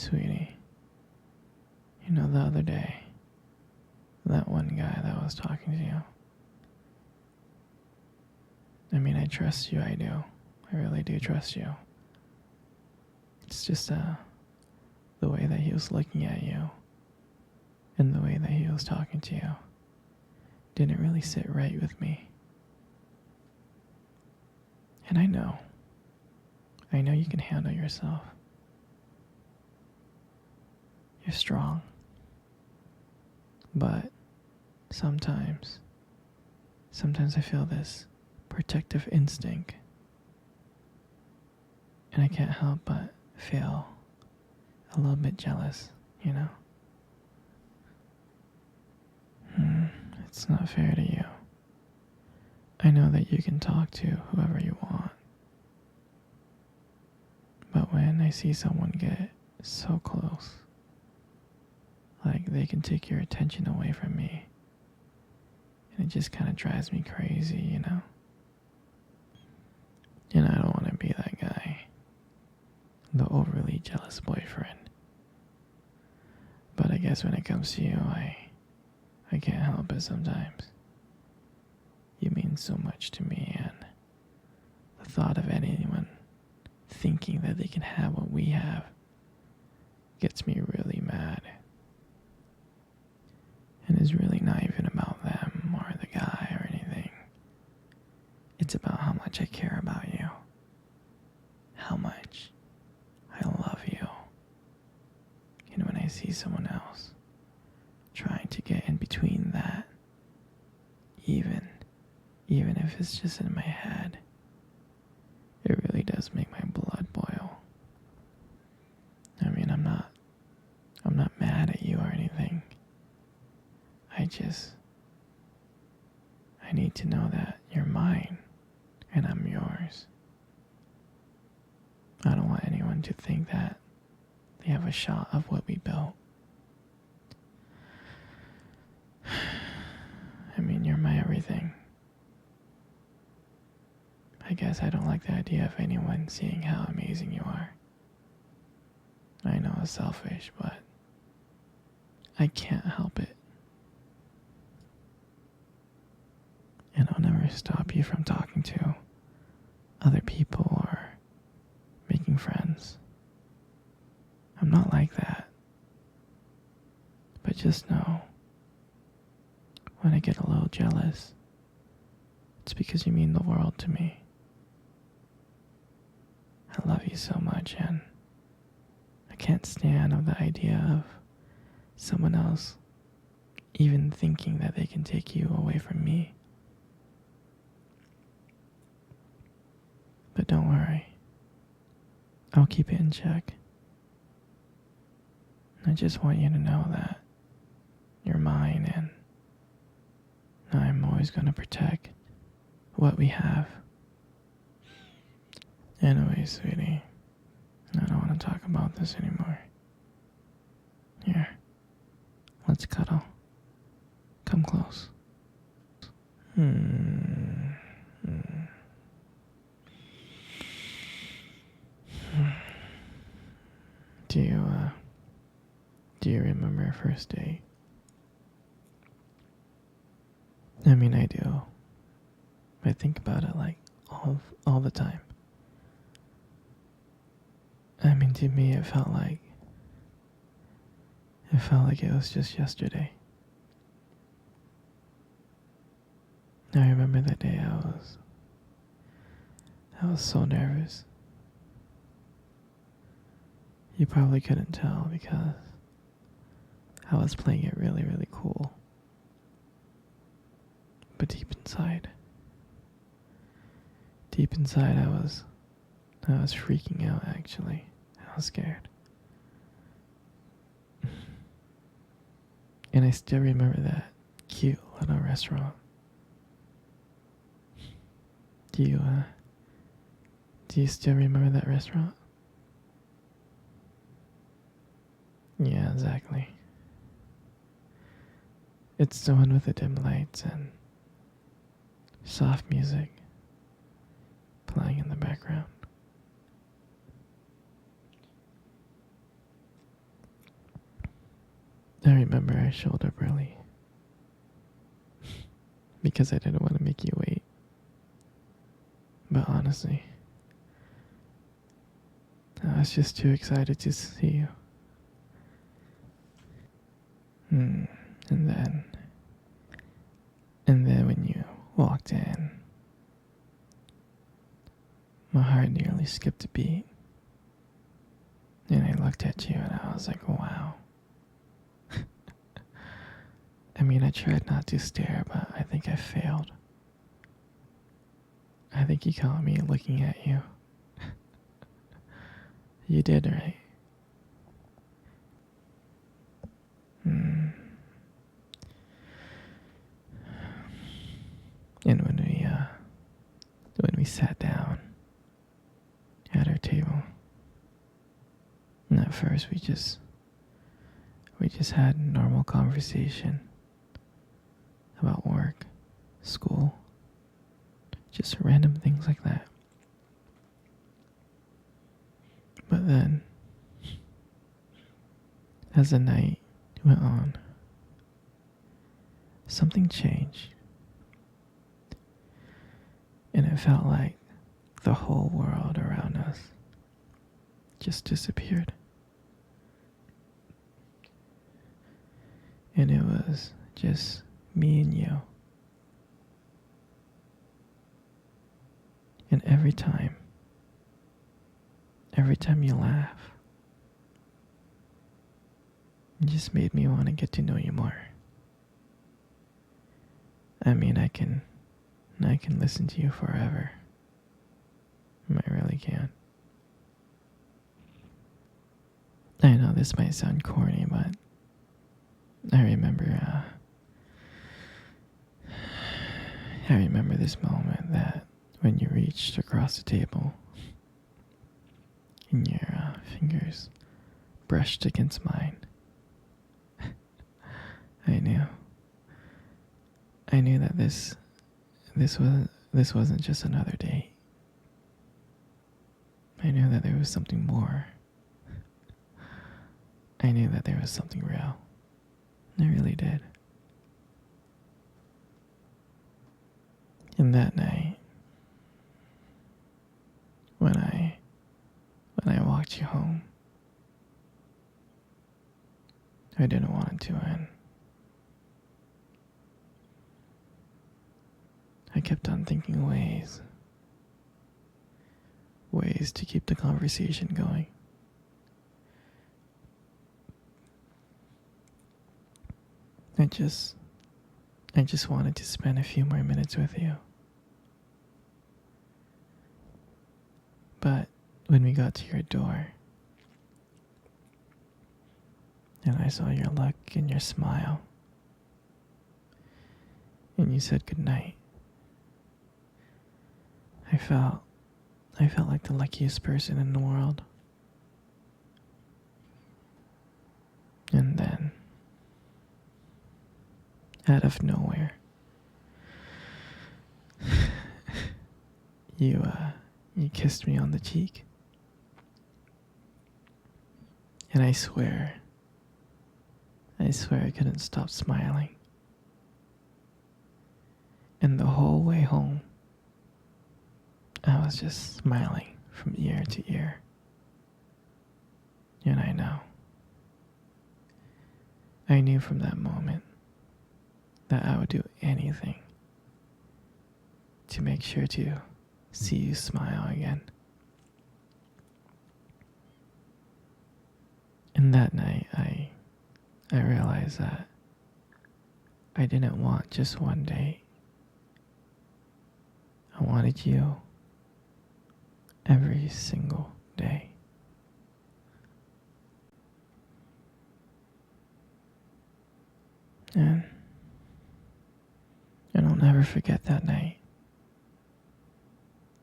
Sweetie, you know the other day, that one guy that was talking to you. I mean, I trust you, I do. I really do trust you. It's just the way that he was looking at you and the way that he was talking to you didn't really sit right with me. And I know you can handle yourself. You're strong. But sometimes I feel this protective instinct. And I can't help but feel a little bit jealous, you know? It's not fair to you. I know that you can talk to whoever you want. But when I see someone get so close, like they can take your attention away from me, and it just kind of drives me crazy, you know? And I don't want to be that guy, the overly jealous boyfriend. But I guess when it comes to you, I can't help it sometimes. You mean so much to me, and the thought of anyone thinking that they can have what we have gets me really mad. And it's really not even about them or the guy or anything. It's about how much I care about you. How much I love you. And when I see someone else trying to get in between that, even if it's just in my head, it really does make my blood boil. I mean, I'm not mad at you or anything. I need to know that you're mine and I'm yours. I don't want anyone to think that they have a shot of what we built. I mean, you're my everything. I guess I don't like the idea of anyone seeing how amazing you are. I know it's selfish, but I can't help it. And I'll never stop you from talking to other people or making friends. I'm not like that. But just know, when I get a little jealous, it's because you mean the world to me. I love you so much, and I can't stand the idea of someone else even thinking that they can take you away from me. But don't worry, I'll keep it in check. I just want you to know that you're mine, and I'm always going to protect what we have. Anyway, sweetie, I don't want to talk about this anymore. Here, let's cuddle. Come close. Do you remember our first date? I mean, I do. I think about it like all the time. I mean, to me, it felt like it was just yesterday. I remember that day I was so nervous. You probably couldn't tell because I was playing it really, really cool. But deep inside, I was freaking out, actually. I was scared. And I still remember that cute little restaurant. Do you still remember that restaurant? Yeah, exactly. It's the one with the dim lights and soft music playing in the background. remember I showed up early because I didn't want to make you wait. But honestly, I was just too excited to see you. Hmm. And then, when you walked in, my heart nearly skipped a beat. And I looked at you and I was like, wow. I mean, I tried not to stare, but I think I failed. I think you caught me looking at you. You did, right? Hmm. And when we sat down at our table, and at first we just had normal conversation about work, school, just random things like that. But then, as the night went on, something changed. And it felt like the whole world around us just disappeared. And it was just me and you. And every time you laugh, it just made me want to get to know you more. I mean, I can listen to you forever. I really can. I know this might sound corny, but I remember this moment that when you reached across the table and your fingers brushed against mine. I knew that this wasn't just another date. I knew that there was something more. I knew that there was something real. I really did. And that night, when I walked you home, I didn't want it to end. I kept on thinking ways to keep the conversation going. I just wanted to spend a few more minutes with you. But when we got to your door, and I saw your look and your smile, and you said goodnight, I felt like the luckiest person in the world. And then, out of nowhere, you kissed me on the cheek. And I swear I couldn't stop smiling. And the whole way home, I was just smiling from ear to ear. And I knew from that moment that I would do anything to make sure to see you smile again. And that night, I realized that I didn't want just one date. I wanted you every single day. And I'll never forget that night.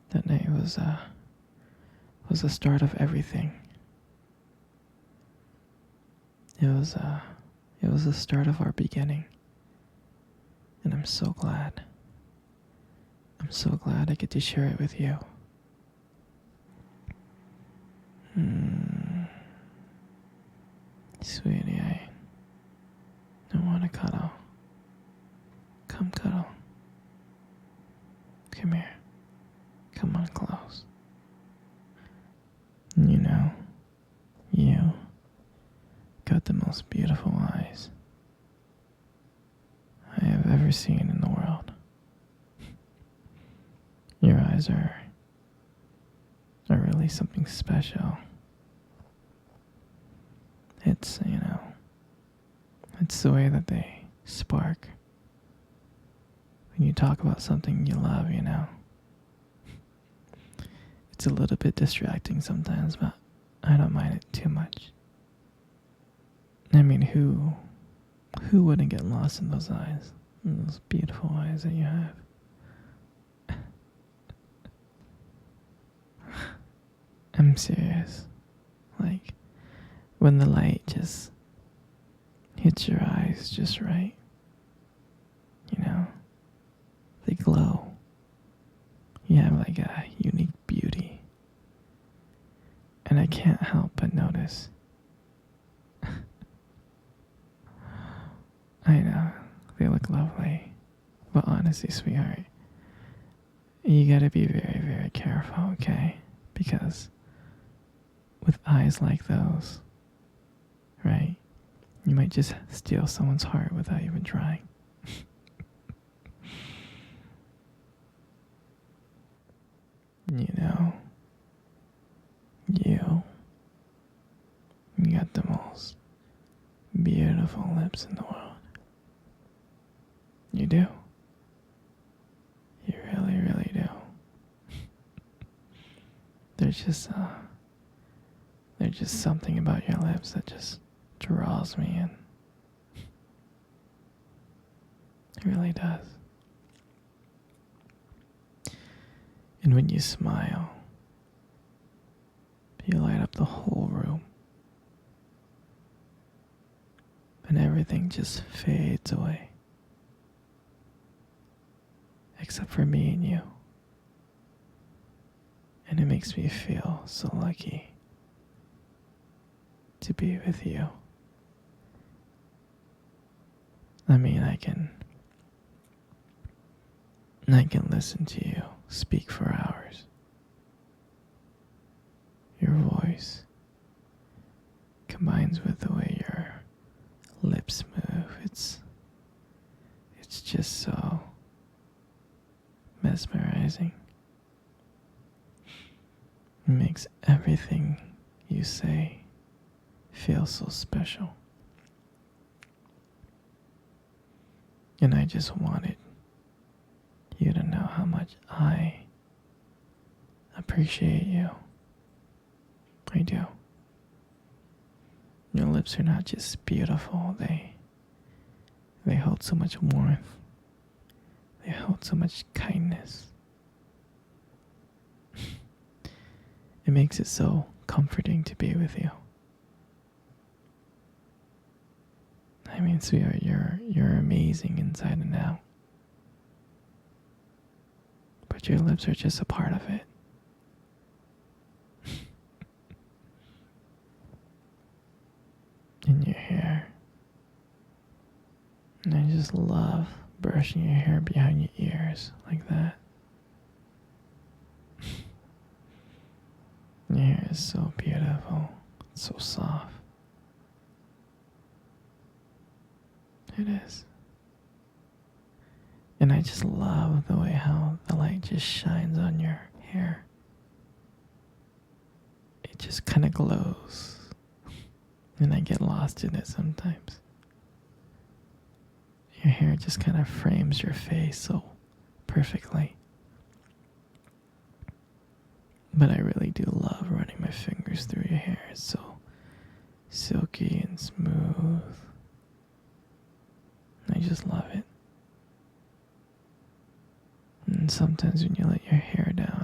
That night was the start of everything. It was the start of our beginning. And I'm so glad. I'm so glad I get to share it with you. Sweetie, most beautiful eyes I have ever seen in the world. Your eyes are really something special. It's, it's the way that they spark when you talk about something you love, It's a little bit distracting sometimes, but I don't mind it too much. I mean, who wouldn't get lost in those eyes? In those beautiful eyes that you have. I'm serious. Like, when the light just hits your eyes just right, they glow. You have like a unique beauty. And I can't help but notice. I know, they look lovely. But honestly, sweetheart, you gotta be very, very careful, okay? Because with eyes like those, right, you might just steal someone's heart without even trying. You got the most beautiful lips in the world. You do. You really, really do. There's just something about your lips that just draws me in. It really does. And when you smile, you light up the whole room. And everything just fades away. Except for me and you. And it makes me feel so lucky to be with you. I mean, I can listen to you speak for hours. Your voice combines with the way your lips move. It's just so mesmerizing. It makes everything you say feel so special. And I just wanted you to know how much I appreciate you. I do. Your lips are not just beautiful, they hold so much warmth. They hold so much kindness. It makes it so comforting to be with you. I mean, sweetheart, you're amazing inside and out. But your lips are just a part of it. And your hair. And I just love brushing your hair behind your ears like that. Your hair is so beautiful. It's so soft. It is. And I just love the way how the light just shines on your hair. It just kind of glows. And I get lost in it sometimes. Your hair just kind of frames your face so perfectly. But I really do love running my fingers through your hair. It's so silky and smooth. I just love it. And sometimes when you let your hair down,